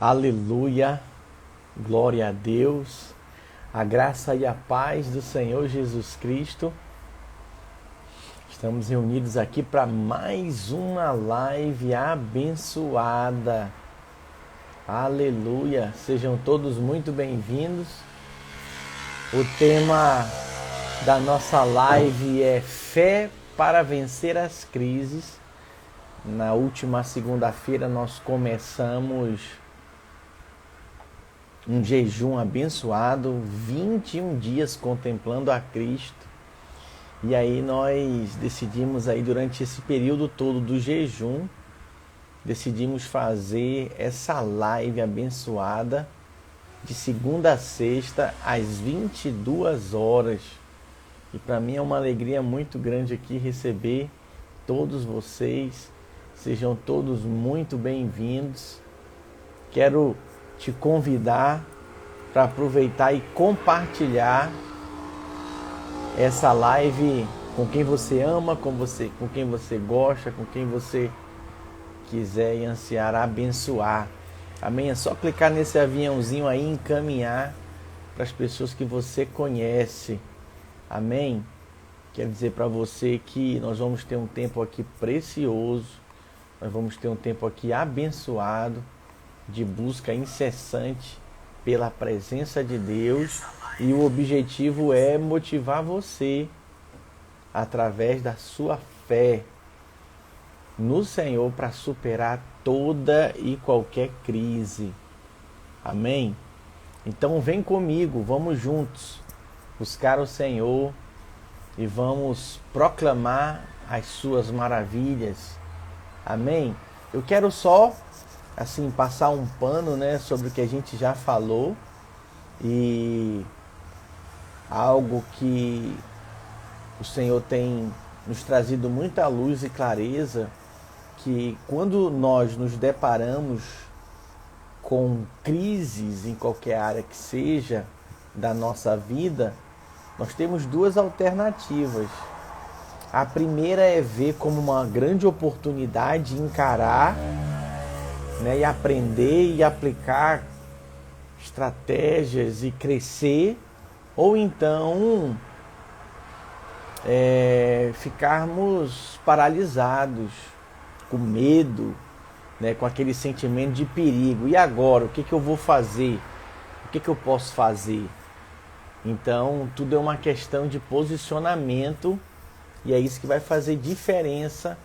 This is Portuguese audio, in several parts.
Aleluia, glória a Deus, a graça e a paz do Senhor Jesus Cristo. Estamos reunidos aqui para mais uma live abençoada. Aleluia, sejam todos muito bem-vindos. O tema da nossa live é Fé para vencer as crises. Na última segunda-feira nós começamos um jejum abençoado, 21 dias contemplando a Cristo. E aí nós decidimos aí durante esse período todo do jejum, decidimos fazer essa live abençoada de segunda a sexta às 22 horas. E para mim é uma alegria muito grande aqui receber todos vocês. Sejam todos muito bem-vindos. Quero te convidar para aproveitar e compartilhar essa live com quem você ama, com quem você gosta, com quem você quiser e ansiar abençoar. Amém? É só clicar nesse aviãozinho aí e encaminhar para as pessoas que você conhece. Amém? Quero dizer para você que nós vamos ter um tempo aqui precioso, nós vamos ter um tempo aqui abençoado, de busca incessante pela presença de Deus, e o objetivo é motivar você através da sua fé no Senhor para superar toda e qualquer crise. Amém? Então vem comigo, vamos juntos buscar o Senhor e vamos proclamar as suas maravilhas. Amém? Eu quero só assim passar um pano, sobre o que a gente já falou, e algo que o Senhor tem nos trazido muita luz e clareza, que quando nós nos deparamos com crises em qualquer área que seja da nossa vida, nós temos duas alternativas. A primeira é ver como uma grande oportunidade, encarar, e aprender e aplicar estratégias e crescer, ou então ficarmos paralisados, com medo, com aquele sentimento de perigo. E agora, o que eu vou fazer? O que eu posso fazer? Então, tudo é uma questão de posicionamento, e é isso que vai fazer diferença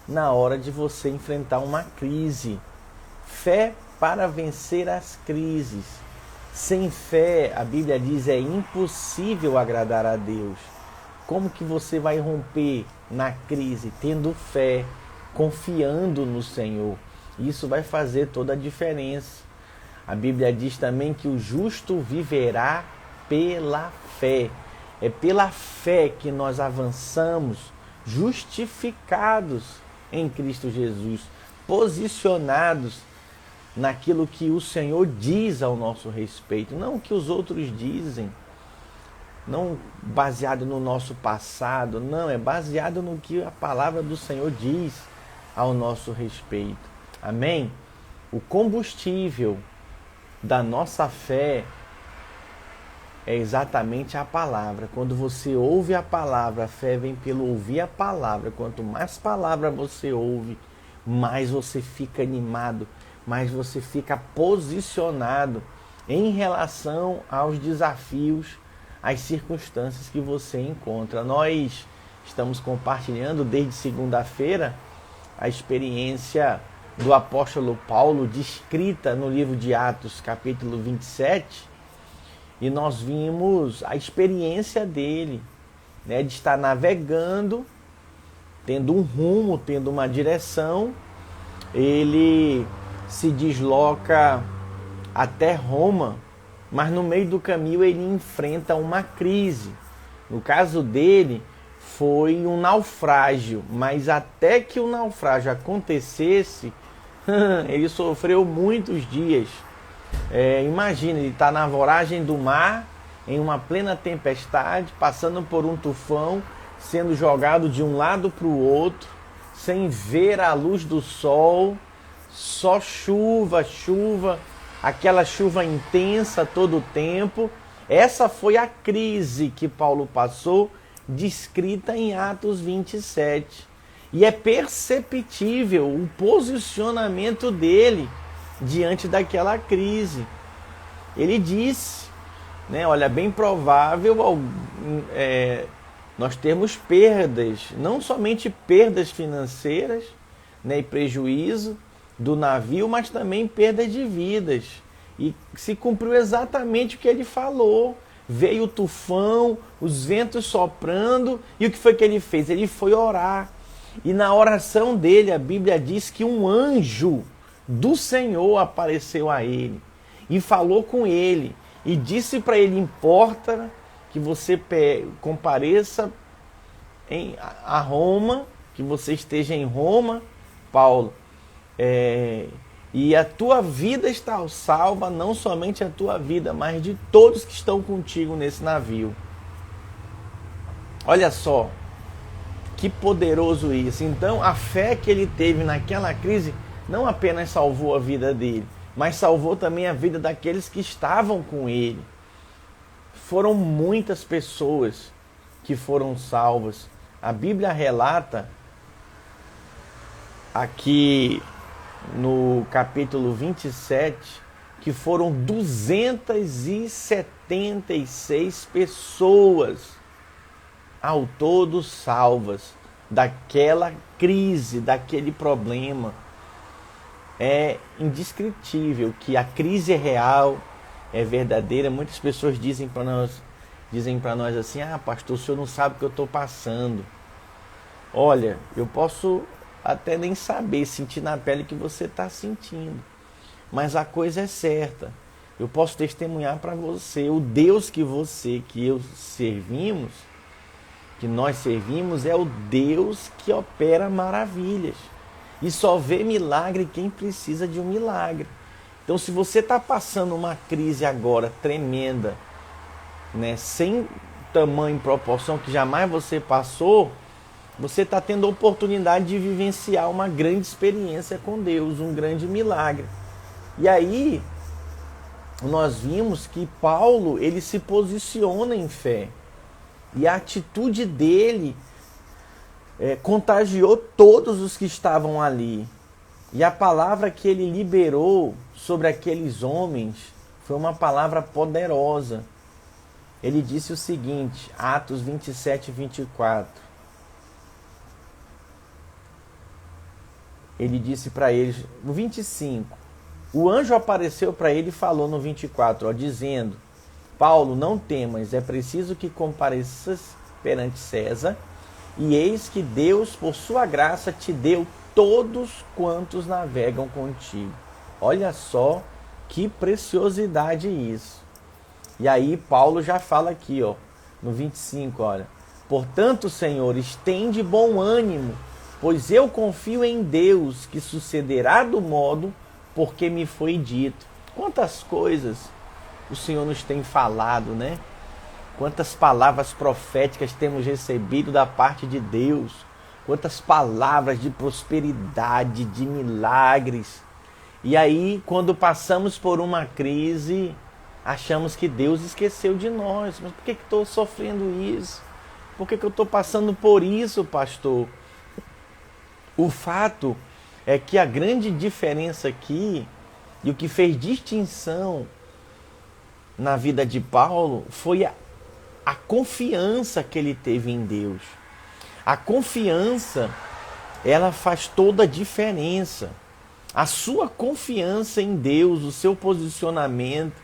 na hora de você enfrentar uma crise. Fé para vencer as crises. Sem fé, a Bíblia diz, é impossível agradar a Deus. Como que você vai romper na crise? Tendo fé, confiando no Senhor. Isso vai fazer toda a diferença. A Bíblia diz também que o justo viverá pela fé. É pela fé que nós avançamos, justificados em Cristo Jesus, posicionados naquilo que o Senhor diz ao nosso respeito, não o que os outros dizem, não baseado no nosso passado, não, é baseado no que a palavra do Senhor diz ao nosso respeito. Amém? O combustível da nossa fé é exatamente a palavra. Quando você ouve a palavra, a fé vem pelo ouvir a palavra. Quanto mais palavra você ouve, mais você fica animado, mais você fica posicionado em relação aos desafios, às circunstâncias que você encontra. Nós estamos compartilhando desde segunda-feira a experiência do apóstolo Paulo, descrita no livro de Atos, capítulo 27, e nós vimos a experiência dele, de estar navegando, tendo um rumo, tendo uma direção. Ele se desloca até Roma, mas no meio do caminho ele enfrenta uma crise. No caso dele, foi um naufrágio, mas até que o naufrágio acontecesse, ele sofreu muitos dias. Imagina, ele está na voragem do mar, em uma plena tempestade, passando por um tufão, sendo jogado de um lado para o outro, sem ver a luz do sol, só chuva, chuva, aquela chuva intensa todo o tempo. Essa foi a crise que Paulo passou, descrita em Atos 27. E é perceptível o posicionamento dele diante daquela crise. Ele disse, né, olha, é bem provável nós termos perdas, não somente perdas financeiras, né, e prejuízo do navio, mas também perdas de vidas. E se cumpriu exatamente o que ele falou. Veio o tufão, os ventos soprando, e o que foi que ele fez? Ele foi orar. E na oração dele, a Bíblia diz que um anjo do Senhor apareceu a ele e falou com ele e disse para ele: importa que você compareça a Roma, que você esteja em Roma, Paulo, e a tua vida está salva, não somente a tua vida, mas de todos que estão contigo nesse navio. Olha só, que poderoso isso. Então, a fé que ele teve naquela crise não apenas salvou a vida dele, mas salvou também a vida daqueles que estavam com ele. Foram muitas pessoas que foram salvas. A Bíblia relata aqui no capítulo 27 que foram 276 pessoas ao todo salvas daquela crise, daquele problema. É indescritível que a crise é real, é verdadeira. Muitas pessoas dizem para nós assim: ah, pastor, o senhor não sabe o que eu estou passando. Olha, eu posso até nem saber, sentir na pele que você está sentindo, mas a coisa é certa. Eu posso testemunhar para você: o Deus que nós servimos é o Deus que opera maravilhas. E só vê milagre quem precisa de um milagre. Então, se você está passando uma crise agora tremenda, né, sem tamanho e proporção que jamais você passou, você está tendo a oportunidade de vivenciar uma grande experiência com Deus, um grande milagre. E aí, nós vimos que Paulo, ele se posiciona em fé. E a atitude dele contagiou todos os que estavam ali. E a palavra que ele liberou sobre aqueles homens foi uma palavra poderosa. Ele disse o seguinte, Atos 27, 24. Ele disse para eles, no 25, o anjo apareceu para ele e falou no 24, dizendo: Paulo, não temas, é preciso que compareças perante César, e eis que Deus, por sua graça, te deu todos quantos navegam contigo. Olha só que preciosidade isso. E aí Paulo já fala aqui, no 25, olha. Portanto, Senhor, estende bom ânimo, pois eu confio em Deus, que sucederá do modo porque me foi dito. Quantas coisas o Senhor nos tem falado, né? Quantas palavras proféticas temos recebido da parte de Deus. Quantas palavras de prosperidade, de milagres. E aí, quando passamos por uma crise, achamos que Deus esqueceu de nós. Mas por que estou sofrendo isso? Por que eu estou passando por isso, pastor? O fato é que a grande diferença aqui, e o que fez distinção na vida de Paulo, foi a confiança que ele teve em Deus. A confiança, ela faz toda a diferença. A sua confiança em Deus, o seu posicionamento,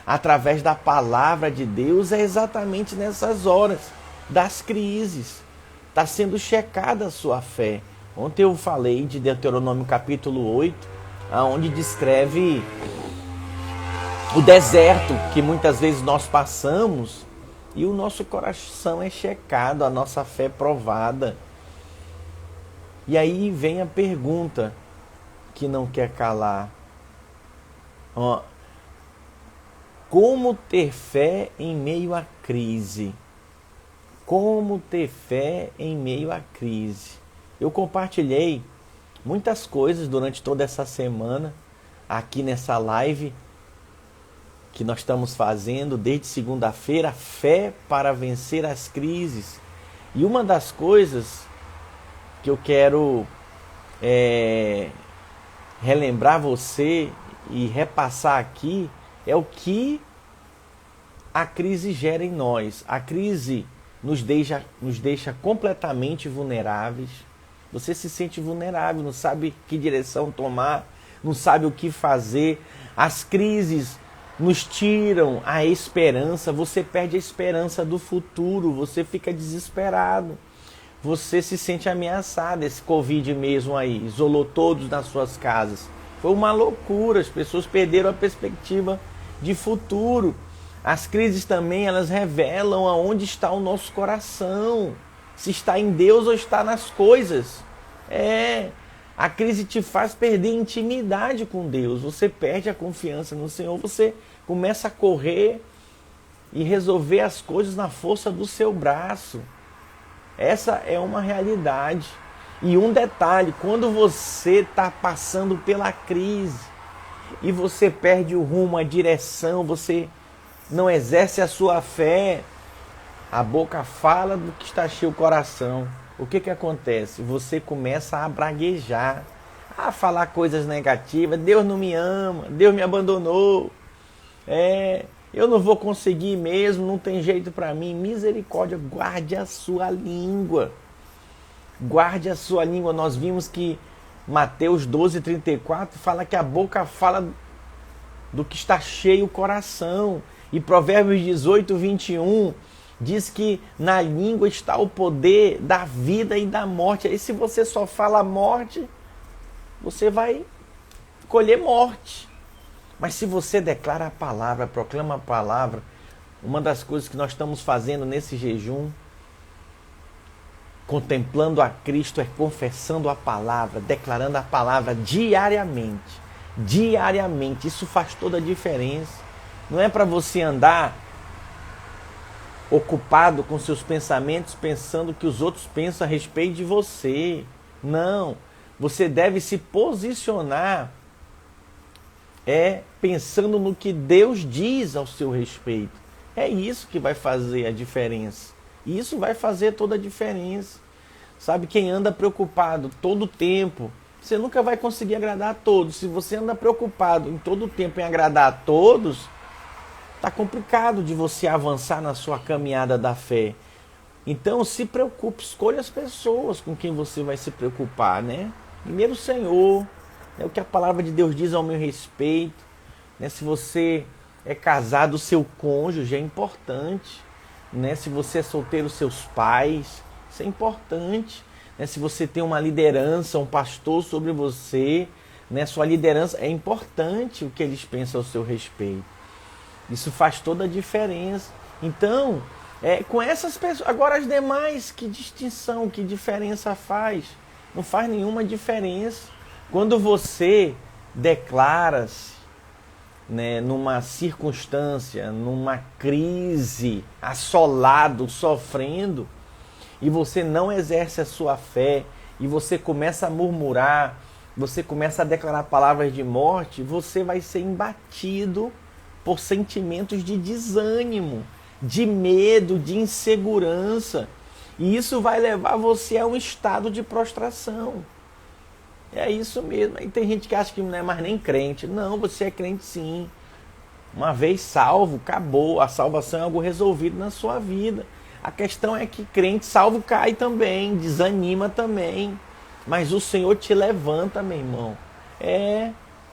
através da palavra de Deus, é exatamente nessas horas das crises. Está sendo checada a sua fé. Ontem eu falei de Deuteronômio capítulo 8, onde descreve o deserto que muitas vezes nós passamos e o nosso coração é checado, a nossa fé provada. E aí vem a pergunta que não quer calar. Como ter fé em meio à crise? Como ter fé em meio à crise? Eu compartilhei muitas coisas durante toda essa semana aqui nessa live que nós estamos fazendo desde segunda-feira, fé para vencer as crises. E uma das coisas que eu quero relembrar você e repassar aqui é o que a crise gera em nós. A crise nos deixa completamente vulneráveis. Você se sente vulnerável, não sabe que direção tomar, não sabe o que fazer. As crises nos tiram a esperança, você perde a esperança do futuro, você fica desesperado. Você se sente ameaçado. Esse Covid mesmo aí, isolou todos nas suas casas. Foi uma loucura, as pessoas perderam a perspectiva de futuro. As crises também, elas revelam aonde está o nosso coração. Se está em Deus ou está nas coisas. A crise te faz perder intimidade com Deus. Você perde a confiança no Senhor. Você começa a correr e resolver as coisas na força do seu braço. Essa é uma realidade. E um detalhe, quando você está passando pela crise e você perde o rumo, a direção, você não exerce a sua fé, a boca fala do que está cheio o coração. O que acontece? Você começa a braguejar, a falar coisas negativas. Deus não me ama, Deus me abandonou. Eu não vou conseguir mesmo, não tem jeito para mim. Misericórdia, guarde a sua língua. Guarde a sua língua. Nós vimos que Mateus 12:34 fala que a boca fala do que está cheio o coração. E Provérbios 18:21 diz que na língua está o poder da vida e da morte. Aí se você só fala morte, você vai colher morte. Mas se você declara a palavra, proclama a palavra, uma das coisas que nós estamos fazendo nesse jejum, contemplando a Cristo, é confessando a palavra, declarando a palavra diariamente. Diariamente. Isso faz toda a diferença. Não é para você andar ocupado com seus pensamentos, pensando o que os outros pensam a respeito de você. Não. Você deve se posicionar pensando no que Deus diz ao seu respeito. É isso que vai fazer a diferença. E isso vai fazer toda a diferença. Sabe, quem anda preocupado todo o tempo, você nunca vai conseguir agradar a todos. Se você anda preocupado em todo o tempo em agradar a todos, está complicado de você avançar na sua caminhada da fé. Então se preocupe, escolha as pessoas com quem você vai se preocupar, né? Primeiro o Senhor, o que a palavra de Deus diz ao meu respeito, né? Se você é casado, o seu cônjuge é importante, né? Se você é solteiro, seus pais, isso é importante, né? Se você tem uma liderança, um pastor sobre você, né? Sua liderança, é importante o que eles pensam ao seu respeito. Isso faz toda a diferença. Então, com essas pessoas, agora as demais, que distinção, que diferença faz? Não faz nenhuma diferença. Quando você declara-se, né, numa circunstância, numa crise, assolado, sofrendo, e você não exerce a sua fé, e você começa a murmurar, você começa a declarar palavras de morte, você vai ser embatido por sentimentos de desânimo, de medo, de insegurança. E isso vai levar você a um estado de prostração. É isso mesmo. Aí tem gente que acha que não é mais nem crente. Não, você é crente sim. Uma vez salvo, acabou. A salvação é algo resolvido na sua vida. A questão é que crente salvo cai também, desanima também. Mas o Senhor te levanta, meu irmão.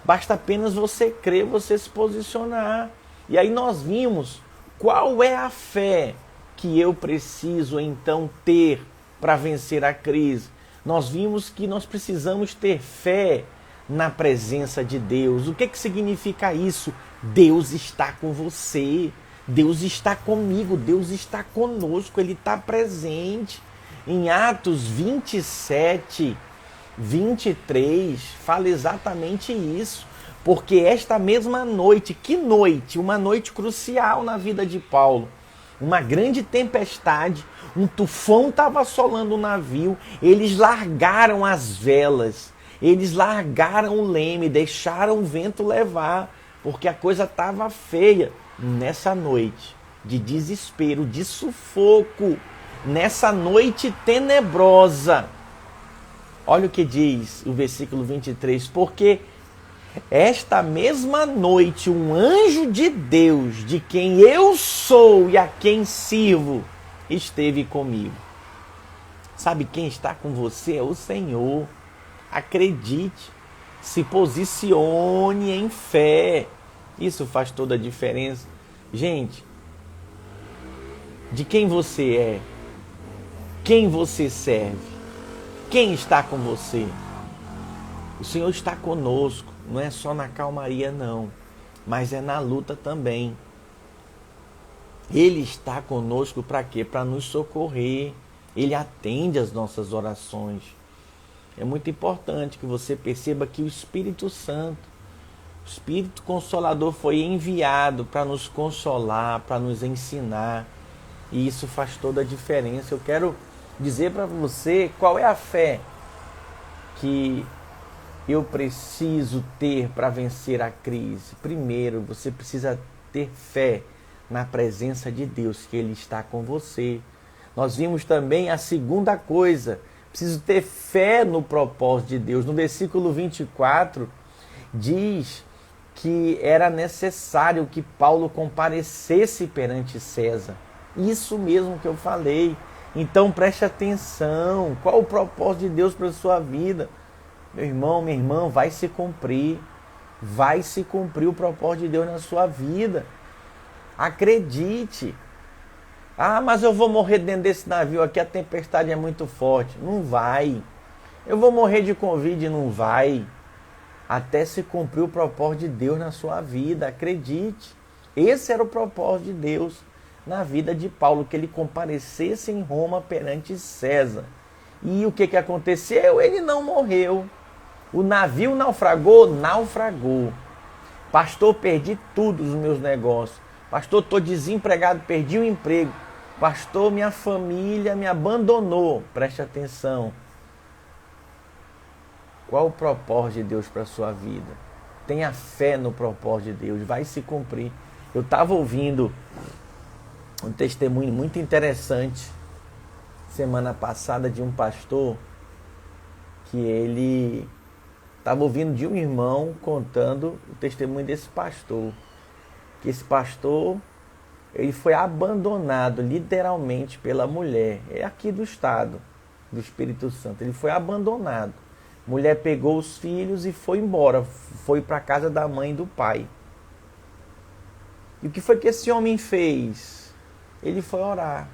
Basta apenas você crer, você se posicionar. E aí nós vimos qual é a fé que eu preciso então ter para vencer a crise. Nós vimos que nós precisamos ter fé na presença de Deus. O que significa isso? Deus está com você, Deus está comigo, Deus está conosco, Ele está presente. Em Atos 27, 23, fala exatamente isso. Porque esta mesma noite, que noite? Uma noite crucial na vida de Paulo. Uma grande tempestade, um tufão estava assolando o navio, eles largaram as velas, eles largaram o leme, deixaram o vento levar. porque a coisa estava feia. Nessa noite de desespero, de sufoco, nessa noite tenebrosa, olha o que diz o versículo 23, porque esta mesma noite um anjo de Deus, de quem eu sou e a quem sirvo, esteve comigo. Sabe quem está com você? É o Senhor. Acredite, se posicione em fé. Isso faz toda a diferença. Gente, de quem você é, quem você serve, quem está com você? O Senhor está conosco, não é só na calmaria não, mas é na luta também. Ele está conosco para quê? Para nos socorrer. Ele atende as nossas orações. É muito importante que você perceba que o Espírito Santo, o Espírito Consolador, foi enviado para nos consolar, para nos ensinar. E isso faz toda a diferença. Eu quero dizer para você qual é a fé que eu preciso ter para vencer a crise. Primeiro, você precisa ter fé na presença de Deus, que Ele está com você. Nós vimos também a segunda coisa, preciso ter fé no propósito de Deus. No versículo 24, diz que era necessário que Paulo comparecesse perante César. Isso mesmo que eu falei. Então preste atenção, qual o propósito de Deus para a sua vida? Meu irmão, minha irmã, vai se cumprir o propósito de Deus na sua vida. Acredite. Ah, mas eu vou morrer dentro desse navio aqui, a tempestade é muito forte. Não vai. Eu vou morrer de Covid, não vai. Até se cumprir o propósito de Deus na sua vida, acredite. Esse era o propósito de Deus na vida de Paulo, que ele comparecesse em Roma perante César. E o que aconteceu? Ele não morreu. O navio naufragou? Naufragou. Pastor, perdi tudo os meus negócios. Pastor, estou desempregado, perdi o emprego. Pastor, minha família me abandonou. Preste atenção. Qual o propósito de Deus para a sua vida? Tenha fé no propósito de Deus, vai se cumprir. Eu estava ouvindo um testemunho muito interessante semana passada de um pastor, que ele estava ouvindo de um irmão contando o testemunho desse pastor. Que esse pastor, ele foi abandonado literalmente pela mulher. É aqui do estado do Espírito Santo. Ele foi abandonado. A mulher pegou os filhos e foi embora. Foi para a casa da mãe e do pai. E o que foi que esse homem fez? Ele foi orar.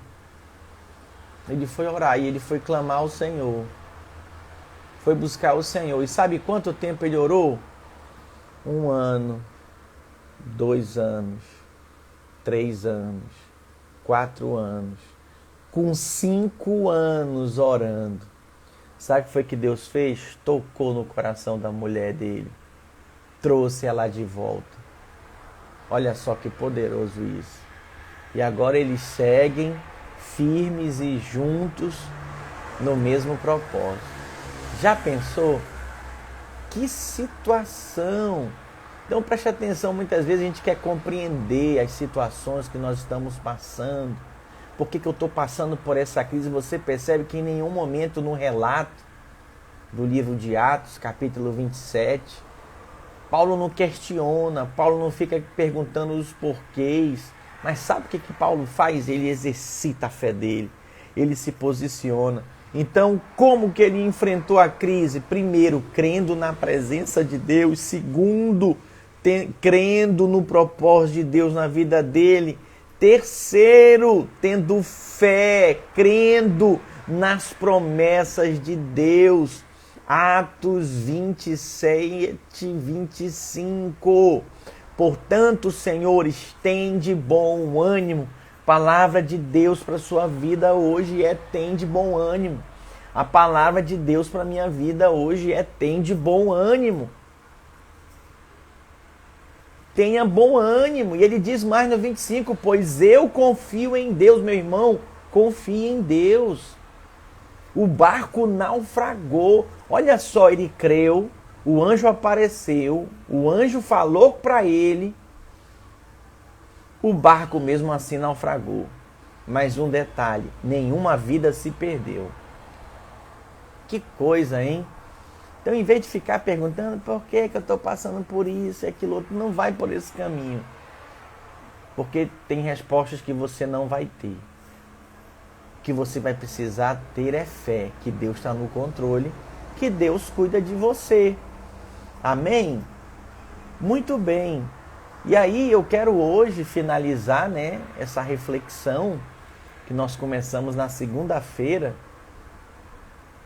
Ele foi orar e ele foi clamar ao Senhor. Foi buscar o Senhor. E sabe quanto tempo ele orou? 1 ano, 2 anos, 3 anos, 4 anos. Com 5 anos orando. Sabe o que foi que Deus fez? Tocou no coração da mulher dele. Trouxe ela de volta. Olha só que poderoso isso. E agora eles seguem firmes e juntos no mesmo propósito. Já pensou? Que situação! Então preste atenção, muitas vezes a gente quer compreender as situações que nós estamos passando. Por que eu estou passando por essa crise? Você percebe que em nenhum momento no relato do livro de Atos, capítulo 27, Paulo não questiona, Paulo não fica perguntando os porquês. Mas sabe o que Paulo faz? Ele exercita a fé dele, ele se posiciona. Então, como que ele enfrentou a crise? Primeiro, crendo na presença de Deus. Segundo, crendo no propósito de Deus na vida dele. Terceiro, tendo fé, crendo nas promessas de Deus. Atos 27, 25. Portanto, senhores, tende bom ânimo. Palavra de Deus para a sua vida hoje é tende bom ânimo. A palavra de Deus para a minha vida hoje é tende bom ânimo. Tenha bom ânimo. E ele diz mais no 25, pois eu confio em Deus, meu irmão, confie em Deus. O barco naufragou. Olha só, ele creu O anjo apareceu, o anjo falou para ele, o barco mesmo assim naufragou. Mas um detalhe, nenhuma vida se perdeu. Que coisa, hein? Então, em vez de ficar perguntando por que eu estou passando por isso e aquilo outro, não vai por esse caminho. Porque tem respostas que você não vai ter. O que você vai precisar ter é fé, que Deus está no controle, que Deus cuida de você. Amém? Muito bem. E aí eu quero hoje finalizar, né, essa reflexão que nós começamos na segunda-feira,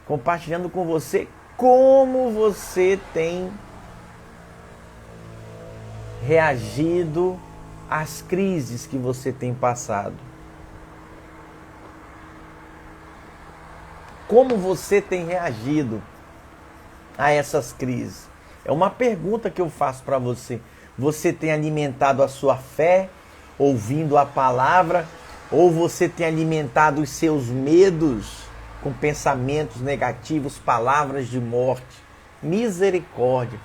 compartilhando com você como você tem reagido às crises que você tem passado. Como você tem reagido a essas crises? É uma pergunta que eu faço para você. Você tem alimentado a sua fé, ouvindo a palavra, ou você tem alimentado os seus medos com pensamentos negativos, palavras de morte? Misericórdia.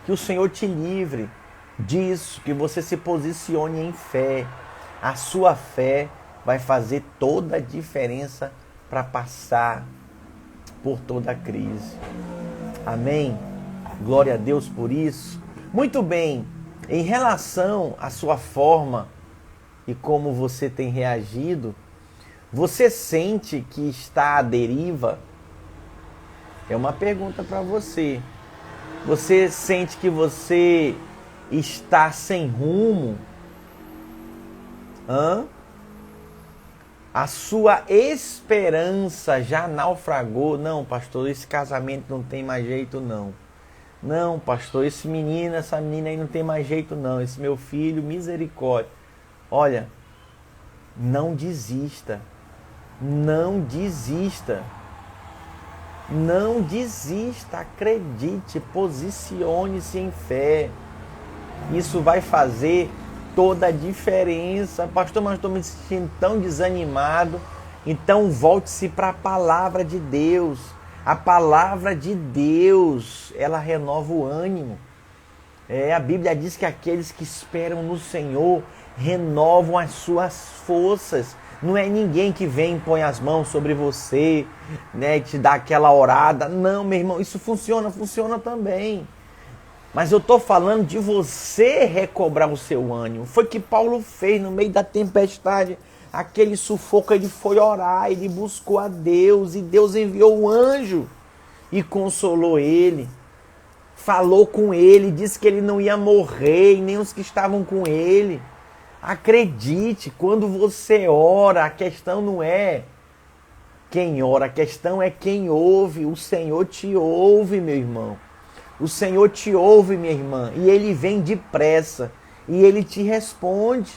Que o Senhor te livre disso, que você se posicione em fé. A sua fé vai fazer toda a diferença para passar por toda a crise. Amém? Glória a Deus por isso. Muito bem, em relação à sua forma e como você tem reagido, você sente que está à deriva? É uma pergunta para você. Você sente que você está sem rumo? A sua esperança já naufragou? Não, pastor, esse casamento não tem mais jeito, não. Não, pastor, esse menino, essa menina aí não tem mais jeito, não. Esse meu filho, misericórdia. Olha, não desista. Não desista. Não desista. Acredite, posicione-se em fé. Isso vai fazer toda a diferença. Pastor, mas estou me sentindo tão desanimado. Então volte-se para a palavra de Deus. A palavra de Deus, ela renova o ânimo. A Bíblia diz que aqueles que esperam no Senhor renovam as suas forças. Não é ninguém que vem e põe as mãos sobre você, né, e te dá aquela orada. Não, meu irmão, isso funciona também. Mas eu estou falando de você recobrar o seu ânimo. Foi o que Paulo fez no meio da tempestade. Aquele sufoco, ele foi orar, ele buscou a Deus. E Deus enviou um anjo e consolou ele. Falou com ele, disse que ele não ia morrer, e nem os que estavam com ele. Acredite, quando você ora, a questão não é quem ora, a questão é quem ouve. O Senhor te ouve, meu irmão. O Senhor te ouve, minha irmã, e Ele vem depressa, e Ele te responde.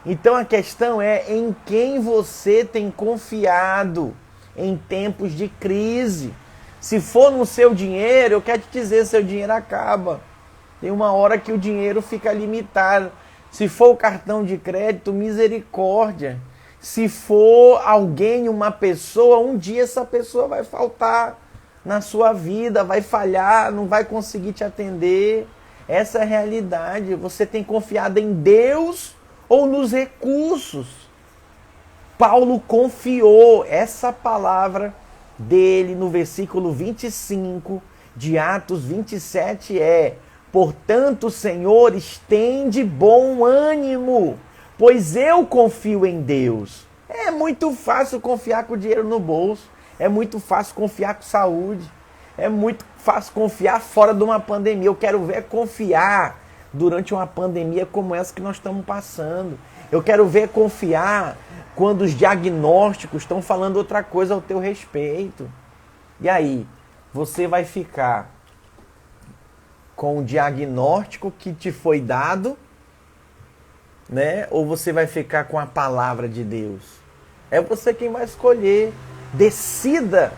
Então a questão é em quem você tem confiado em tempos de crise. Se for no seu dinheiro, eu quero te dizer, seu dinheiro acaba. Tem uma hora que o dinheiro fica limitado. Se for o cartão de crédito, misericórdia. Se for alguém, uma pessoa, um dia essa pessoa vai faltar na sua vida, vai falhar, não vai conseguir te atender. Essa é a realidade. Você tem confiado em Deus ou nos recursos? Paulo confiou. Essa palavra dele no versículo 25 de Atos 27 é: portanto, Senhor, estende bom ânimo, pois eu confio em Deus. É muito fácil confiar com o dinheiro no bolso. É muito fácil confiar com saúde. É muito fácil confiar fora de uma pandemia. Eu quero ver confiar durante uma pandemia como essa que nós estamos passando. Eu quero ver confiar quando os diagnósticos estão falando outra coisa ao teu respeito. E aí, você vai ficar com o diagnóstico que te foi dado, né? Ou você vai ficar com a palavra de Deus? É você quem vai escolher. Decida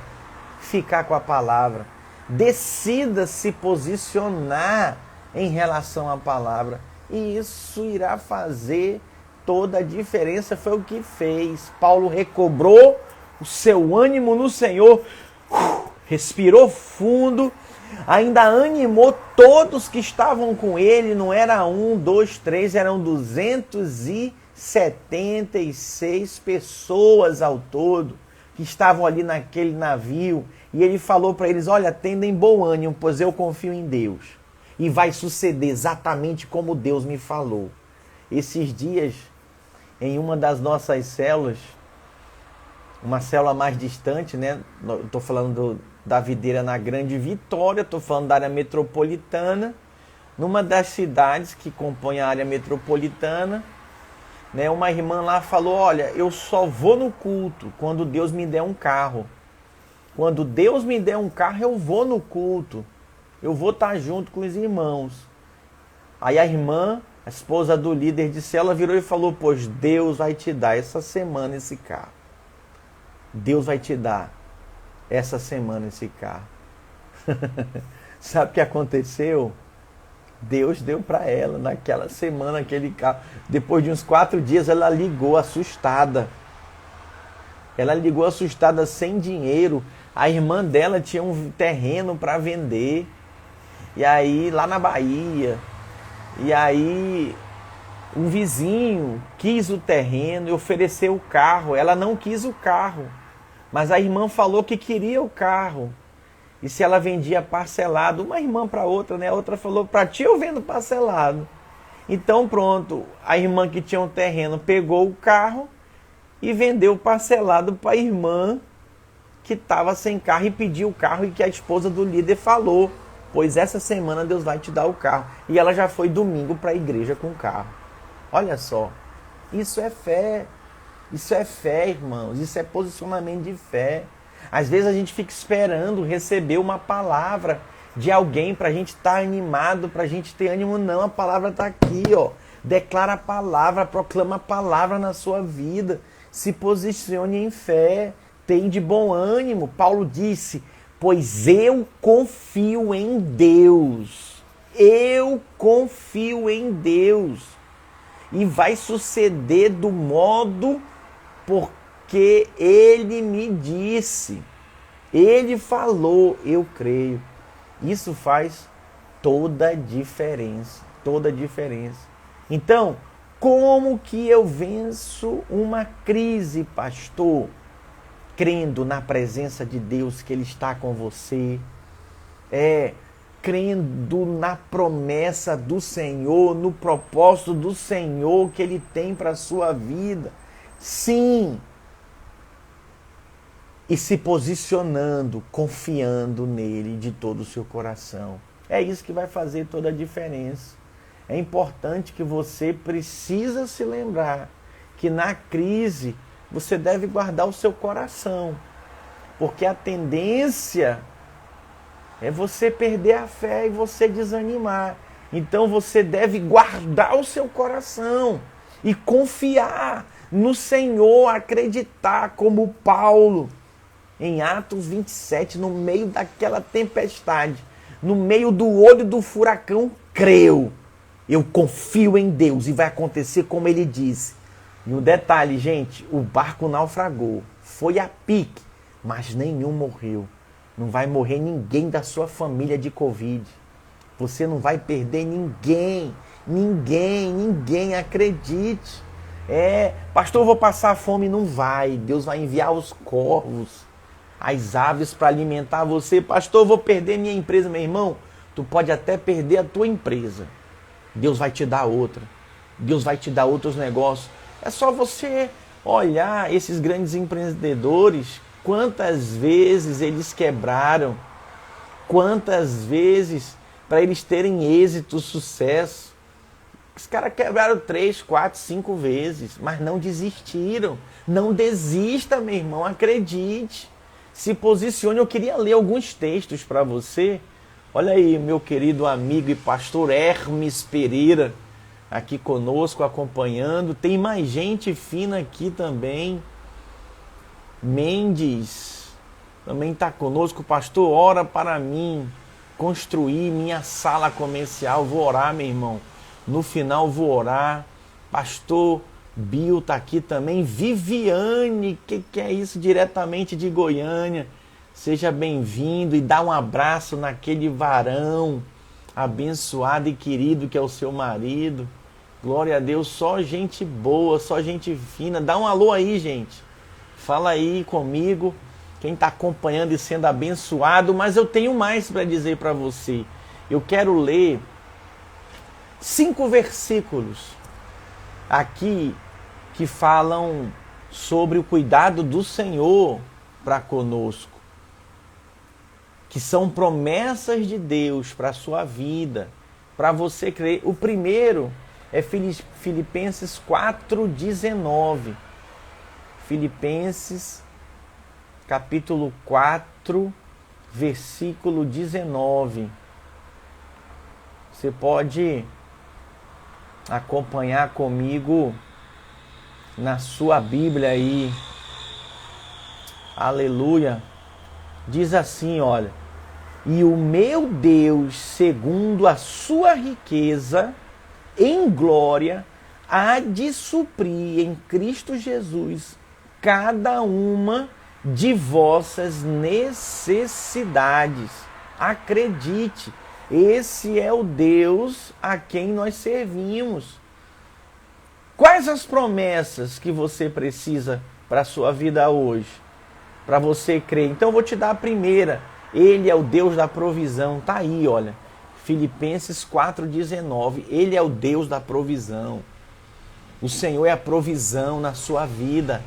ficar com a palavra. Decida se posicionar em relação à palavra. E isso irá fazer toda a diferença. Foi o que fez. Paulo recobrou o seu ânimo no Senhor, respirou fundo Ainda animou todos que estavam com ele, não era 1, 2, 3, eram 276 pessoas ao todo que estavam ali naquele navio. E ele falou para eles, olha, tendem bom ânimo, pois eu confio em Deus. E vai suceder exatamente como Deus me falou. Esses dias, em uma das nossas células, uma célula mais distante, né? Estou falando da videira na Grande Vitória, estou falando da área metropolitana. Numa das cidades que compõem a área metropolitana, né, uma irmã lá falou, olha, eu só vou no culto quando Deus me der um carro. Quando Deus me der um carro, eu vou no culto. Eu vou estar junto com os irmãos. Aí a irmã, a esposa do líder de célula, virou e falou, pois Deus vai te dar essa semana esse carro. Deus vai te dar essa semana esse carro. Sabe o que aconteceu? Deus deu para ela naquela semana aquele carro. Depois de uns 4 dias ela ligou assustada. Ela ligou assustada sem dinheiro. A irmã dela tinha um terreno para vender. E aí lá na Bahia. E aí um vizinho quis o terreno e ofereceu o carro. Ela não quis o carro. Mas a irmã falou que queria o carro. E se ela vendia parcelado, uma irmã para outra, né? A outra falou, para ti eu vendo parcelado. Então pronto, a irmã que tinha um terreno pegou o carro e vendeu parcelado para a irmã que estava sem carro e pediu o carro e que a esposa do líder falou, pois essa semana Deus vai te dar o carro. E ela já foi domingo para a igreja com o carro. Olha só, isso é fé. Isso é fé, irmãos. Isso é posicionamento de fé. Às vezes a gente fica esperando receber uma palavra de alguém para a gente estar animado, para a gente ter ânimo. Não, a palavra está aqui, ó. Declara a palavra, proclama a palavra na sua vida. Se posicione em fé. Tem de bom ânimo. Paulo disse, pois eu confio em Deus. Eu confio em Deus. E vai suceder do modo porque Ele me disse. Ele falou, eu creio. Isso faz toda a diferença. Toda a diferença. Então, como que eu venço uma crise, pastor? Crendo na presença de Deus, que Ele está com você. Crendo na promessa do Senhor, no propósito do Senhor que Ele tem para a sua vida. Sim. E se posicionando, confiando nele de todo o seu coração. É isso que vai fazer toda a diferença. É importante que você precisa se lembrar que na crise você deve guardar o seu coração. Porque a tendência é você perder a fé e você desanimar. Então você deve guardar o seu coração e confiar no Senhor, acreditar como Paulo, em Atos 27, no meio daquela tempestade, no meio do olho do furacão, creu. Eu confio em Deus e vai acontecer como ele disse. E um detalhe, gente, o barco naufragou, foi a pique, mas nenhum morreu. Não vai morrer ninguém da sua família de Covid. Você não vai perder ninguém, acredite. Pastor, eu vou passar fome. Não vai. Deus vai enviar os corvos, as aves para alimentar você. Pastor, eu vou perder minha empresa. Meu irmão, tu pode até perder a tua empresa. Deus vai te dar outra. Deus vai te dar outros negócios. É só você olhar esses grandes empreendedores. Quantas vezes eles quebraram, quantas vezes para eles terem êxito, sucesso. Os caras quebraram 3, 4, 5 vezes, mas não desistiram. Não desista, meu irmão, acredite. Se posicione. Eu queria ler alguns textos para você. Olha aí, meu querido amigo e pastor Hermes Pereira, aqui conosco, acompanhando. Tem mais gente fina aqui também. Mendes também está conosco. Pastor, ora para mim construir minha sala comercial. Vou orar, meu irmão. No final vou orar. Pastor Bill está aqui também. Viviane, que é isso? Diretamente de Goiânia. Seja bem-vindo e dá um abraço naquele varão abençoado e querido que é o seu marido. Glória a Deus, só gente boa, só gente fina. Dá um alô aí, gente. Fala aí comigo, quem está acompanhando e sendo abençoado. Mas eu tenho mais para dizer para você. Eu quero ler 5 versículos aqui que falam sobre o cuidado do Senhor para conosco, que são promessas de Deus para a sua vida, para você crer. O primeiro é Filipenses 4,19. Filipenses, capítulo 4, versículo 19. Você pode acompanhar comigo na sua Bíblia aí. Aleluia. Diz assim, olha: e o meu Deus, segundo a sua riqueza em glória, há de suprir em Cristo Jesus cada uma de vossas necessidades. Acredite, esse é o Deus a quem nós servimos. Quais as promessas que você precisa para a sua vida hoje? Para você crer. Então eu vou te dar a primeira. Ele é o Deus da provisão. Tá aí, olha. Filipenses 4,19. Ele é o Deus da provisão. O Senhor é a provisão na sua vida.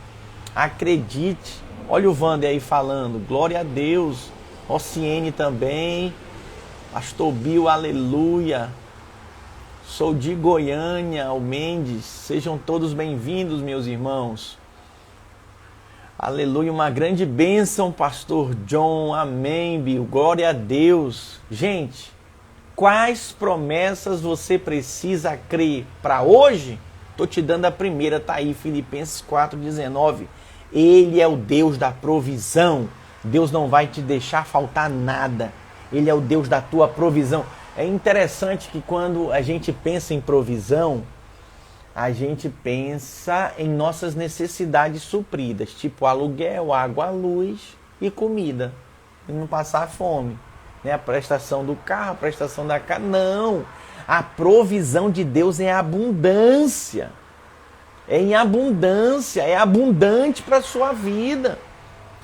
Acredite. Olha o Wander aí falando. Glória a Deus. Ociene também. Pastor Bill, aleluia. Sou de Goiânia, o Mendes. Sejam todos bem-vindos, meus irmãos. Aleluia, uma grande bênção, pastor John, amém, Bill, glória a Deus. Gente, quais promessas você precisa crer para hoje? Estou te dando a primeira, tá aí, Filipenses 4,19. Ele é o Deus da provisão. Deus não vai te deixar faltar nada. Ele é o Deus da tua provisão. É interessante que quando a gente pensa em provisão, a gente pensa em nossas necessidades supridas, tipo aluguel, água, luz e comida, e não passar fome, né? A prestação do carro, a prestação da casa. Não, a provisão de Deus é abundância, é em abundância, é abundante para a sua vida.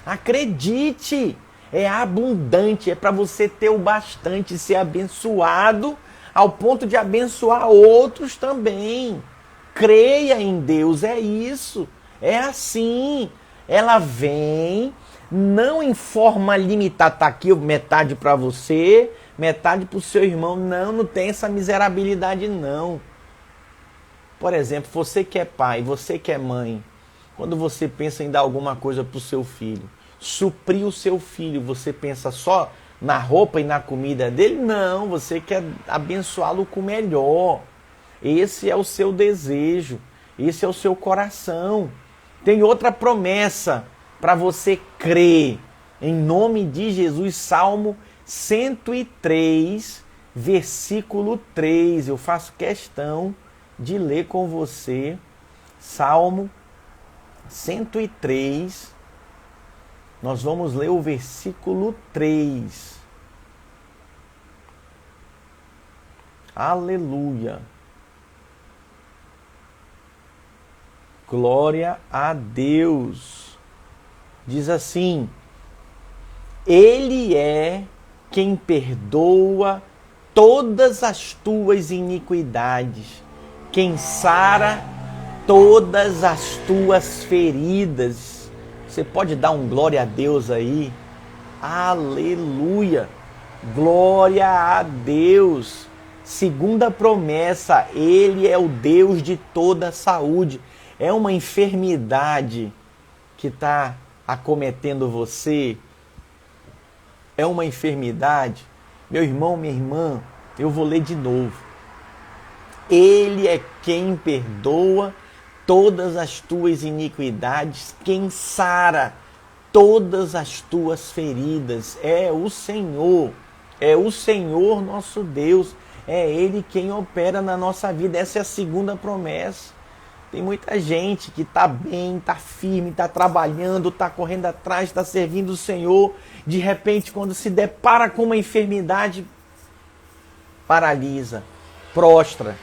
Acredite, é abundante, é para você ter o bastante, ser abençoado ao ponto de abençoar outros também. Creia em Deus, é isso, é assim. Ela vem, não em forma limitada, tá aqui metade para você, metade para o seu irmão. Não, não tem essa miserabilidade não. Por exemplo, você que é pai, você que é mãe, quando você pensa em dar alguma coisa para o seu filho, suprir o seu filho, você pensa só na roupa e na comida dele? Não, você quer abençoá-lo com o melhor. Esse é o seu desejo, esse é o seu coração. Tem outra promessa para você crer. Em nome de Jesus, Salmo 103, versículo 3. Eu faço questão de ler com você. Salmo 103. Nós vamos ler o versículo 3. Aleluia. Glória a Deus. Diz assim: Ele é quem perdoa todas as tuas iniquidades, quem sara todas as tuas feridas. Você pode dar um glória a Deus aí? Aleluia. Glória a Deus. Segunda promessa, Ele é o Deus de toda saúde. É uma enfermidade que está acometendo você? É uma enfermidade? Meu irmão, minha irmã, eu vou ler de novo. Ele é quem perdoa todas as tuas iniquidades, quem sara todas as tuas feridas. É o Senhor nosso Deus. É Ele quem opera na nossa vida. Essa é a segunda promessa. Tem muita gente que está bem, está firme, está trabalhando, está correndo atrás, está servindo o Senhor. De repente, quando se depara com uma enfermidade, paralisa, prostra.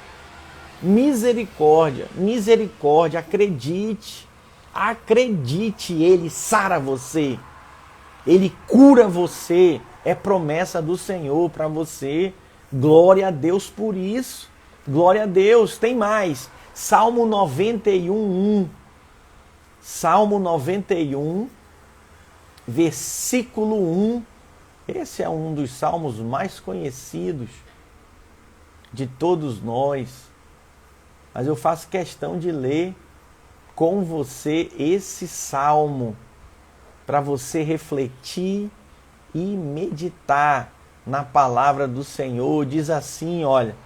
Misericórdia, misericórdia, acredite. Acredite, Ele sara você. Ele cura você. É promessa do Senhor para você. Glória a Deus por isso. Glória a Deus. Tem mais. Salmo 91:1. Salmo 91, versículo 1. Esse é um dos salmos mais conhecidos de todos nós. Mas eu faço questão de ler com você esse salmo para você refletir e meditar na palavra do Senhor. Diz assim, olha: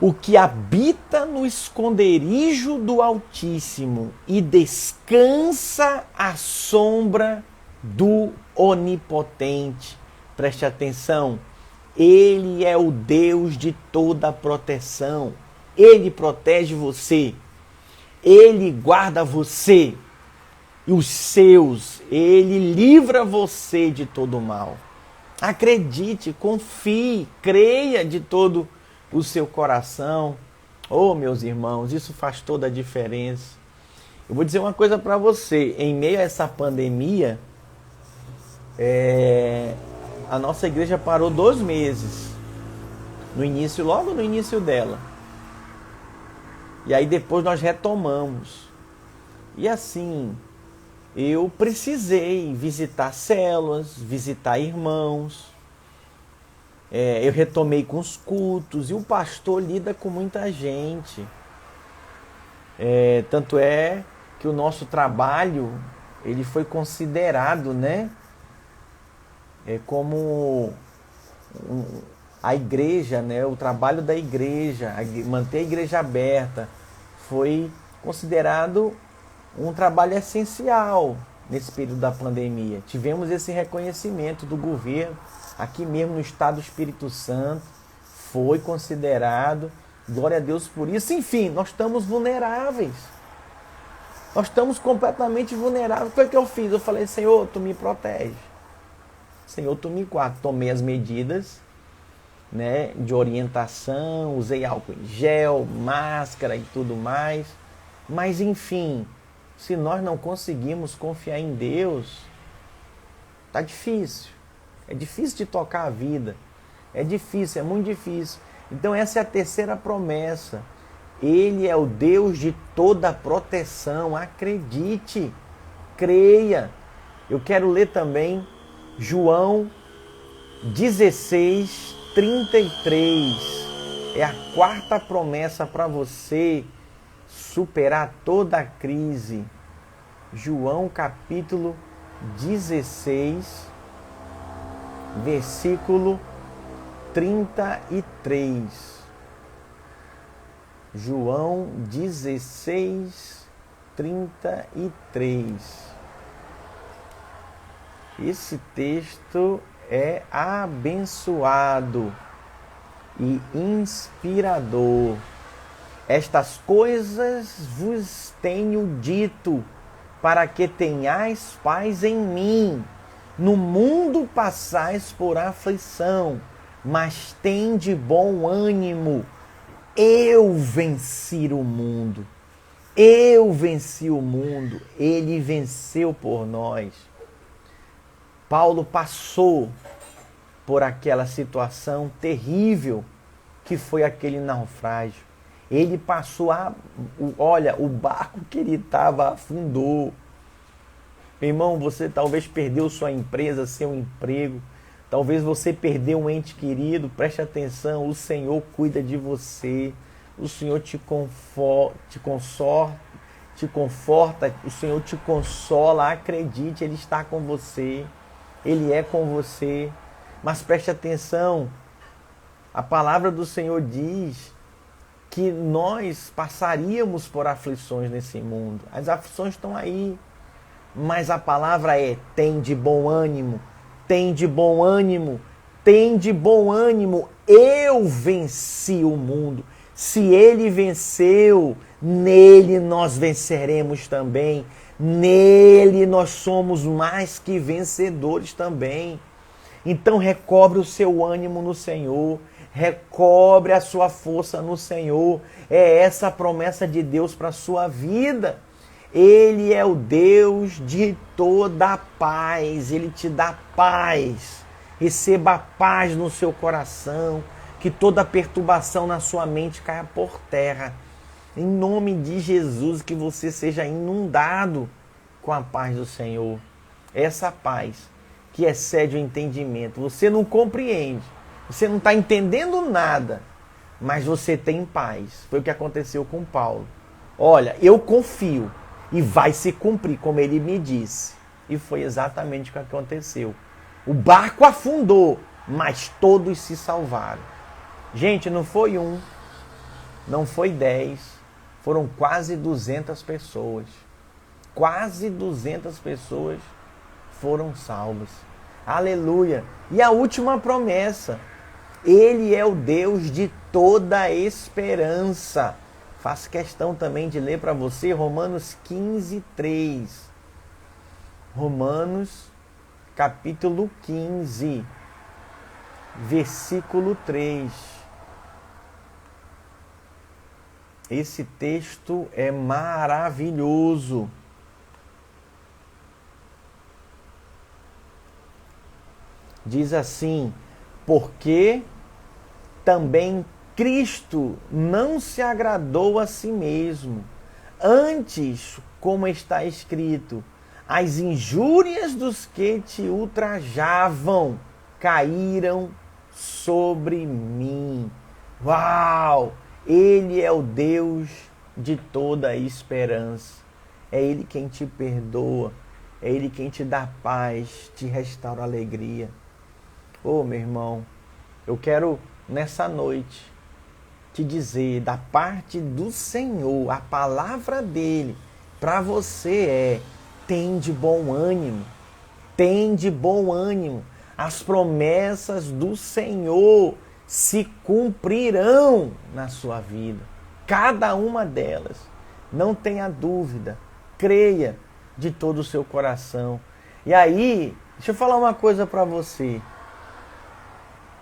o que habita no esconderijo do Altíssimo e descansa à sombra do Onipotente. Preste atenção, Ele é o Deus de toda proteção. Ele protege você, Ele guarda você e os seus, Ele livra você de todo mal. Acredite, confie, creia de todo o seu coração. Oh, meus irmãos, isso faz toda a diferença. Eu vou dizer uma coisa para você, em meio a essa pandemia, a nossa igreja parou 2 meses, logo no início dela. E aí depois nós retomamos. E assim, eu precisei visitar células, visitar irmãos. Eu retomei com os cultos. E o pastor lida com muita gente. Tanto é que o nosso trabalho, ele foi considerado, né, como a igreja, né, o trabalho da igreja, manter a igreja aberta, foi considerado um trabalho essencial nesse período da pandemia. Tivemos esse reconhecimento do governo, aqui mesmo no estado do Espírito Santo, foi considerado, glória a Deus por isso. Enfim, nós estamos vulneráveis. Nós estamos completamente vulneráveis. Foi o que eu fiz? Eu falei, Senhor, Tu me protege. Senhor, Tu me guarda. Tomei as medidas, né, de orientação, usei álcool em gel, máscara e tudo mais. Mas enfim, se nós não conseguimos confiar em Deus, tá difícil. É difícil de tocar a vida. É difícil, é muito difícil. Então essa é a terceira promessa. Ele é o Deus de toda proteção. Acredite, creia. Eu quero ler também João 16:33. É a quarta promessa para você superar toda a crise. João capítulo 16, versículo 33. João 16:33. Esse texto é abençoado e inspirador. Estas coisas vos tenho dito, para que tenhais paz em mim. No mundo passais por aflição, mas tende bom ânimo. Eu venci o mundo. Eu venci o mundo. Ele venceu por nós. Paulo passou por aquela situação terrível que foi aquele naufrágio. Ele passou o barco que ele estava afundou. Irmão, você talvez perdeu sua empresa, seu emprego. Talvez você perdeu um ente querido. Preste atenção, o Senhor cuida de você. O Senhor te conforta, o Senhor te consola. Acredite, Ele está com você. Ele é com você. Mas preste atenção, a palavra do Senhor diz que nós passaríamos por aflições nesse mundo. As aflições estão aí. Mas a palavra é: tem de bom ânimo, tem de bom ânimo, tem de bom ânimo. Eu venci o mundo. Se Ele venceu, nele nós venceremos também, nele nós somos mais que vencedores também. Então recobre o seu ânimo no Senhor, recobre a sua força no Senhor. É essa a promessa de Deus para a sua vida. Ele é o Deus de toda a paz, Ele te dá paz. Receba a paz no seu coração, que toda perturbação na sua mente caia por terra. Em nome de Jesus, que você seja inundado com a paz do Senhor. Essa paz que excede o entendimento. Você não compreende, você não está entendendo nada, mas você tem paz. Foi o que aconteceu com Paulo. Olha, eu confio e vai se cumprir como ele me disse. E foi exatamente o que aconteceu. O barco afundou, mas todos se salvaram. Gente, não foi um, não foi 10, foram quase 200 pessoas. Quase 200 pessoas foram salvas. Aleluia! E a última promessa, Ele é o Deus de toda esperança. Faço questão também de ler para você Romanos 15, 3. Romanos, capítulo 15, versículo 3. Esse texto é maravilhoso. Diz assim: porque também Cristo não se agradou a si mesmo. Antes, como está escrito, as injúrias dos que te ultrajavam caíram sobre mim. Uau! Ele é o Deus de toda a esperança. É Ele quem te perdoa. É Ele quem te dá paz, te restaura a alegria. Ô, meu irmão, eu quero nessa noite te dizer, da parte do Senhor, a palavra dele para você é: tem de bom ânimo, tem de bom ânimo. As promessas do Senhor se cumprirão na sua vida, cada uma delas. Não tenha dúvida, creia de todo o seu coração. E aí, deixa eu falar uma coisa para você.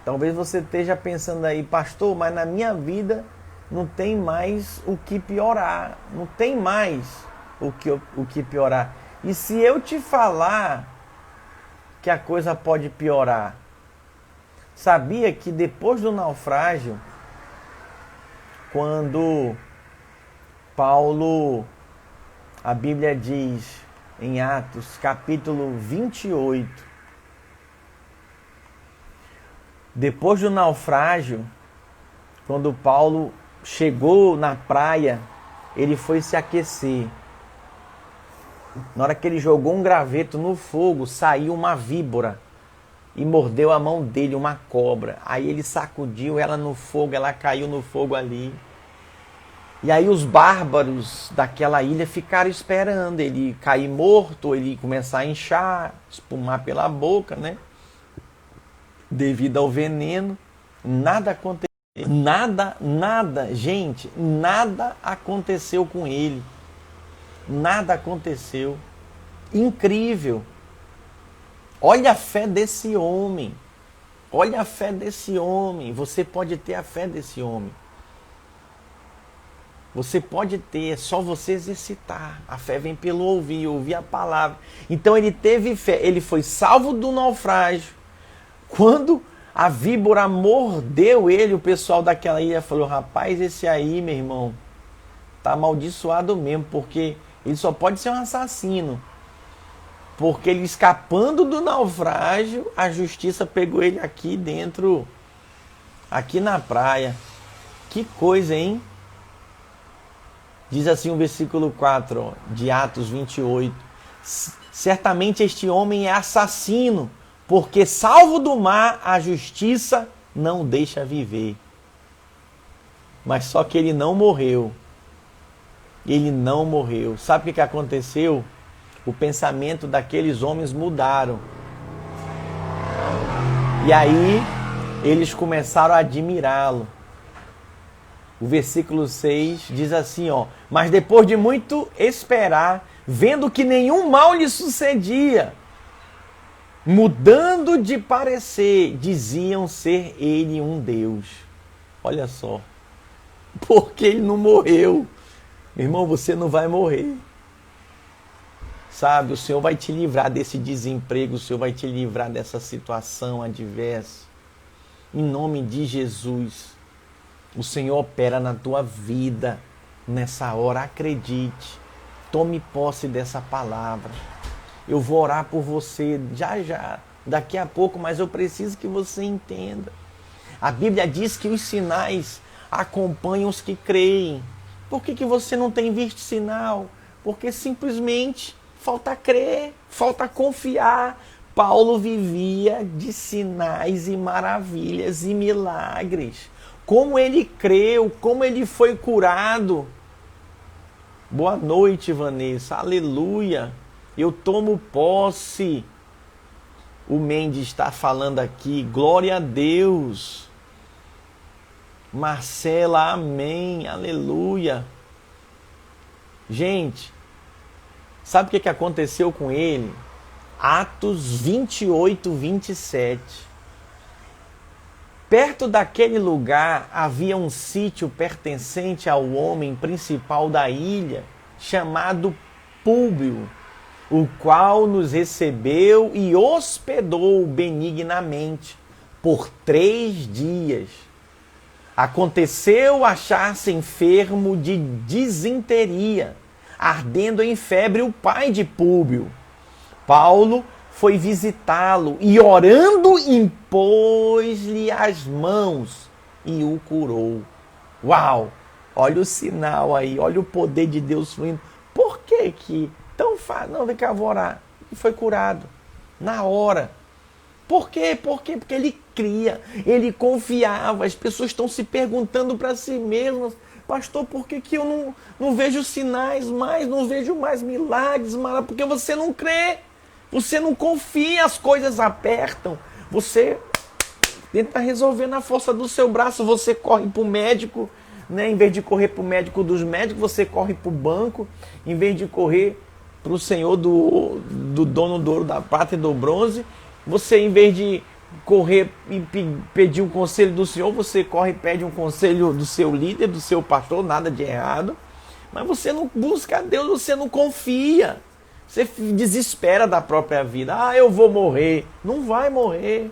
Talvez você esteja pensando aí: pastor, mas na minha vida não tem mais o que piorar. Não tem mais o que piorar. E se eu te falar que a coisa pode piorar? Sabia que depois do naufrágio, quando Paulo, a Bíblia diz em Atos capítulo 28, depois do naufrágio, quando Paulo chegou na praia, ele foi se aquecer. Na hora que ele jogou um graveto no fogo, saiu uma víbora e mordeu a mão dele, uma cobra. Aí ele sacudiu ela no fogo, ela caiu no fogo ali. E aí os bárbaros daquela ilha ficaram esperando ele cair morto, ele começar a inchar, espumar pela boca, né? Devido ao veneno. Nada aconteceu. Nada, gente, nada aconteceu com ele. Nada aconteceu. Incrível. Olha a fé desse homem. Olha a fé desse homem. Você pode ter a fé desse homem. Você pode ter, é só você exercitar. A fé vem pelo ouvir, ouvir a palavra. Então ele teve fé, ele foi salvo do naufrágio. Quando a víbora mordeu ele, o pessoal daquela ilha falou: rapaz, esse aí, meu irmão, tá amaldiçoado mesmo, porque ele só pode ser um assassino. Porque ele escapando do naufrágio, a justiça pegou ele aqui dentro, aqui na praia. Que coisa, hein? Diz assim o versículo 4 de Atos 28. Certamente este homem é assassino, porque salvo do mar, a justiça não deixa viver. Mas só que ele não morreu. Ele não morreu. Sabe o que aconteceu? O pensamento daqueles homens mudaram. E aí, eles começaram a admirá-lo. O versículo 6 diz assim, ó: mas depois de muito esperar, vendo que nenhum mal lhe sucedia, mudando de parecer, diziam ser ele um Deus. Olha só, porque ele não morreu. Meu irmão, você não vai morrer. Sabe, o Senhor vai te livrar desse desemprego, o Senhor vai te livrar dessa situação adversa. Em nome de Jesus, o Senhor opera na tua vida nessa hora, acredite. Tome posse dessa palavra. Eu vou orar por você já, daqui a pouco, mas eu preciso que você entenda. A Bíblia diz que os sinais acompanham os que creem. Por que você não tem visto sinal? Porque simplesmente falta crer, falta confiar. Paulo vivia de sinais e maravilhas e milagres. Como ele creu, como ele foi curado. Boa noite, Vanessa. Aleluia. Eu tomo posse. O Mendes está falando aqui. Glória a Deus. Marcela, amém. Aleluia. Gente, sabe o que aconteceu com ele? Atos 28, 27. Perto daquele lugar havia um sítio pertencente ao homem principal da ilha, chamado Públio, o qual nos recebeu e hospedou benignamente por 3 dias. Aconteceu achar-se enfermo de disenteria, ardendo em febre o pai de Públio. Paulo foi visitá-lo e, orando, impôs-lhe as mãos e o curou. Uau! Olha o sinal aí, olha o poder de Deus fluindo. Por que tão fácil? Não, vem cá, vou orar. E foi curado, na hora. Por quê? Porque ele cria, ele confiava. As pessoas estão se perguntando para si mesmas: pastor, por que eu não vejo sinais mais, não vejo mais milagres? Porque você não crê, você não confia, as coisas apertam. Você tenta resolver na força do seu braço, você corre para o médico, né? Em vez de correr para o médico dos médicos, você corre para o banco, em vez de correr para o Senhor do dono do ouro, da prata e do bronze. Você, em vez de correr e pedir um conselho do Senhor, você corre e pede um conselho do seu líder, do seu pastor, nada de errado. Mas você não busca a Deus, você não confia. Você desespera da própria vida. Ah, eu vou morrer. Não vai morrer.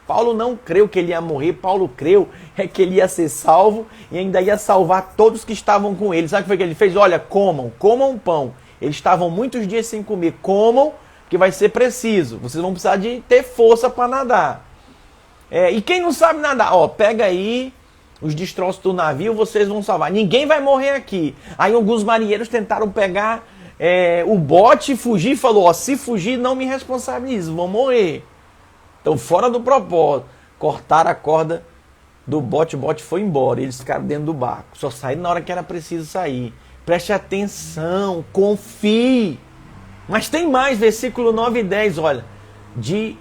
Paulo não creu que ele ia morrer. Paulo creu que ele ia ser salvo e ainda ia salvar todos que estavam com ele. Sabe o que foi que ele fez? Olha, comam pão. Eles estavam muitos dias sem comer. Comam, que vai ser preciso. Vocês vão precisar de ter força para nadar. E quem não sabe nadar, pega aí os destroços do navio, vocês vão salvar. Ninguém vai morrer aqui. Aí alguns marinheiros tentaram pegar o bote e fugir. Falou, se fugir, não me responsabilizo, vão morrer. Então, fora do propósito. Cortaram a corda do bote, o bote foi embora. Eles ficaram dentro do barco. Só saíram na hora que era preciso sair. Preste atenção, confie. Mas tem mais, versículo 9 e 10, olha, de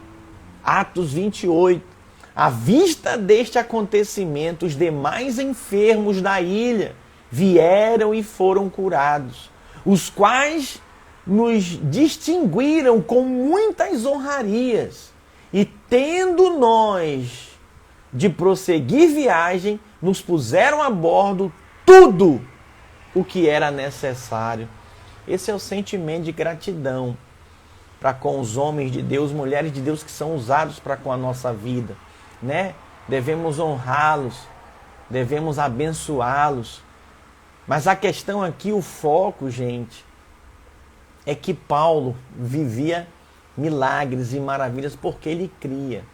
Atos 28. À vista deste acontecimento, os demais enfermos da ilha vieram e foram curados, os quais nos distinguiram com muitas honrarias. E tendo nós de prosseguir viagem, nos puseram a bordo tudo o que era necessário. Esse é o sentimento de gratidão para com os homens de Deus, mulheres de Deus que são usados para com a nossa vida, né? Devemos honrá-los, devemos abençoá-los. Mas a questão aqui, o foco, gente, é que Paulo vivia milagres e maravilhas porque ele cria,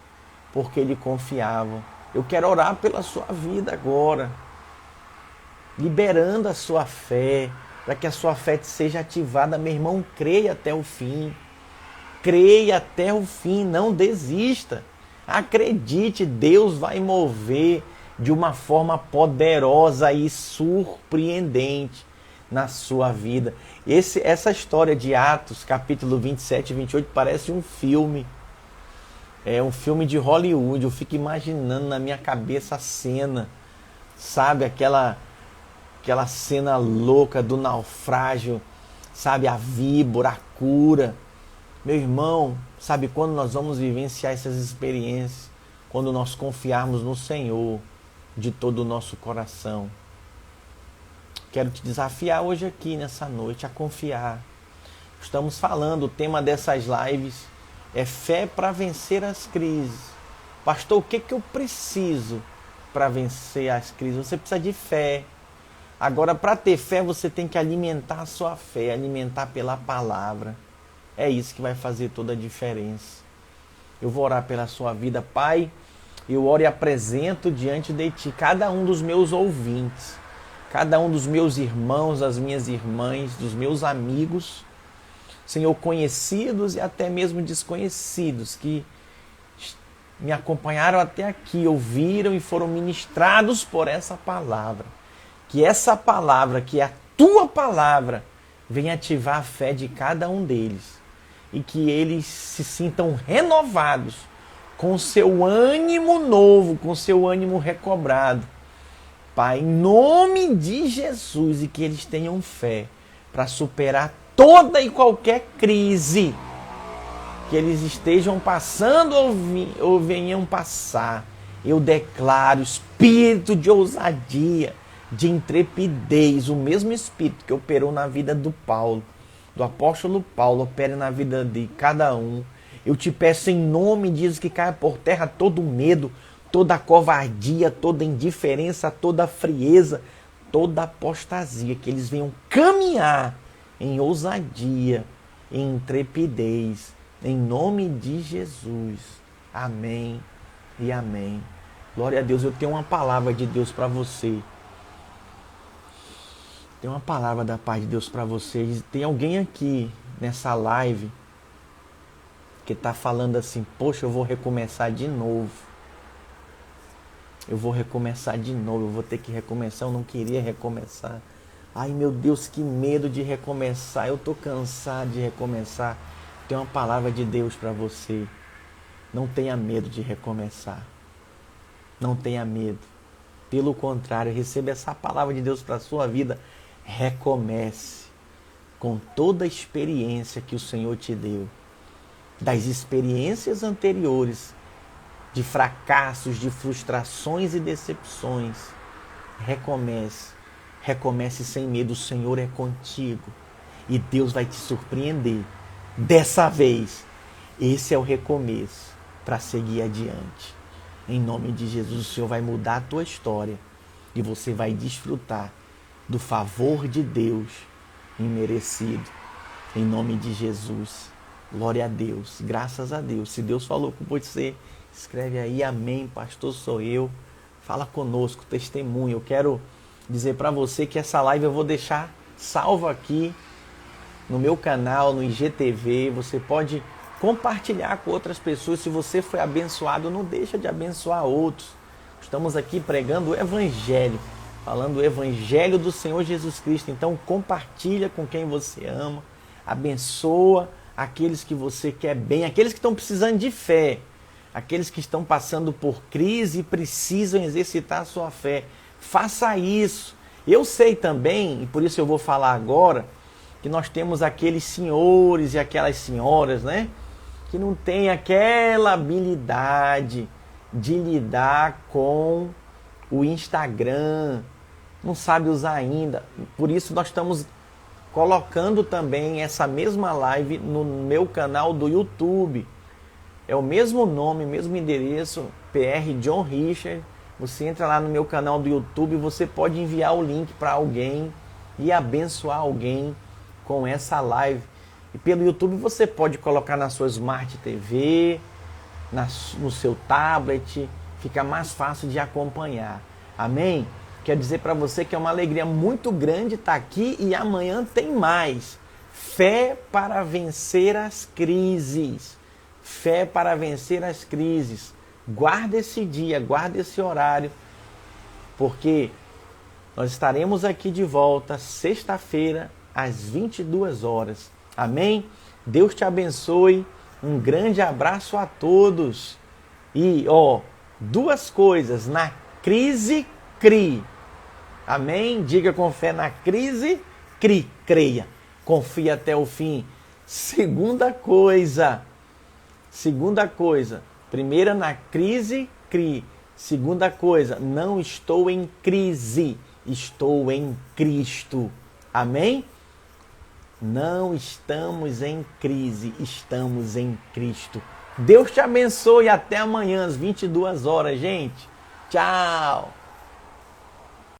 porque ele confiava. Eu quero orar pela sua vida agora, liberando a sua fé, para que a sua fé seja ativada. Meu irmão, creia até o fim. Creia até o fim, não desista. Acredite, Deus vai mover de uma forma poderosa e surpreendente na sua vida. Essa história de Atos, capítulo 27 e 28, parece um filme. É um filme de Hollywood. Eu fico imaginando na minha cabeça a cena. sabe, aquela cena louca do naufrágio, sabe, a víbora, a cura. Meu irmão, sabe quando nós vamos vivenciar essas experiências? Quando nós confiarmos no Senhor de todo o nosso coração. Quero te desafiar hoje aqui, nessa noite, a confiar. Estamos falando, o tema dessas lives é fé para vencer as crises. Pastor, o que eu preciso para vencer as crises? Você precisa de fé. Agora, para ter fé, você tem que alimentar a sua fé, alimentar pela palavra. É isso que vai fazer toda a diferença. Eu vou orar pela sua vida, Pai. Eu oro e apresento diante de Ti cada um dos meus ouvintes, cada um dos meus irmãos, das minhas irmãs, dos meus amigos, Senhor, conhecidos e até mesmo desconhecidos, que me acompanharam até aqui, ouviram e foram ministrados por essa palavra. Que essa palavra, que é a Tua palavra, venha ativar a fé de cada um deles. E que eles se sintam renovados, com seu ânimo novo, com seu ânimo recobrado. Pai, em nome de Jesus, e que eles tenham fé para superar toda e qualquer crise que eles estejam passando ou venham passar. Eu declaro espírito de ousadia, de intrepidez, o mesmo espírito que operou na vida do Paulo, do apóstolo Paulo, opere na vida de cada um. Eu te peço em nome de Jesus que caia por terra todo medo, toda covardia, toda indiferença, toda frieza, toda apostasia, que eles venham caminhar em ousadia, em intrepidez, em nome de Jesus. Amém e amém. Glória a Deus. Eu tenho uma palavra de Deus para você. Tem uma palavra da paz de Deus para vocês. Tem alguém aqui nessa live que está falando assim, poxa, eu vou recomeçar de novo. Eu vou recomeçar de novo, eu vou ter que recomeçar, eu não queria recomeçar. Ai meu Deus, que medo de recomeçar, eu estou cansado de recomeçar. Tem uma palavra de Deus para você. Não tenha medo de recomeçar. Não tenha medo. Pelo contrário, receba essa palavra de Deus para a sua vida. Recomece com toda a experiência que o Senhor te deu. Das experiências anteriores, de fracassos, de frustrações e decepções. Recomece. Recomece sem medo. O Senhor é contigo. E Deus vai te surpreender. Dessa vez, esse é o recomeço para seguir adiante. Em nome de Jesus, o Senhor vai mudar a tua história e você vai desfrutar do favor de Deus imerecido. Em nome de Jesus. Glória a Deus. Graças a Deus. Se Deus falou com você, escreve aí, amém, pastor, sou eu. Fala conosco, testemunho. Eu quero dizer para você que essa live eu vou deixar salva aqui no meu canal, no IGTV. Você pode compartilhar com outras pessoas. Se você foi abençoado, não deixa de abençoar outros. Estamos aqui pregando o Evangelho, falando o Evangelho do Senhor Jesus Cristo. Então compartilha com quem você ama, abençoa aqueles que você quer bem, aqueles que estão precisando de fé, aqueles que estão passando por crise e precisam exercitar a sua fé. Faça isso. Eu sei também, e por isso eu vou falar agora, que nós temos aqueles senhores e aquelas senhoras, né, que não têm aquela habilidade de lidar com o Instagram, não sabe usar ainda. Por isso nós estamos colocando também essa mesma live no meu canal do YouTube. É o mesmo nome, mesmo endereço, PR John Richard. Você entra lá no meu canal do YouTube, você pode enviar o link para alguém e abençoar alguém com essa live. E pelo YouTube você pode colocar na sua Smart TV, no seu tablet, fica mais fácil de acompanhar. Amém? Quero dizer para você que é uma alegria muito grande estar aqui e amanhã tem mais. Fé para vencer as crises. Fé para vencer as crises. Guarda esse dia, guarda esse horário, porque nós estaremos aqui de volta sexta-feira às 22 horas. Amém? Deus te abençoe. Um grande abraço a todos. E, duas coisas. Na crise, crie. Amém? Diga com fé na crise, creia. Confia até o fim. Segunda coisa. Primeira, na crise, crie. Segunda coisa, não estou em crise, estou em Cristo. Amém? Não estamos em crise, estamos em Cristo. Deus te abençoe, até amanhã às 22 horas, gente. Tchau!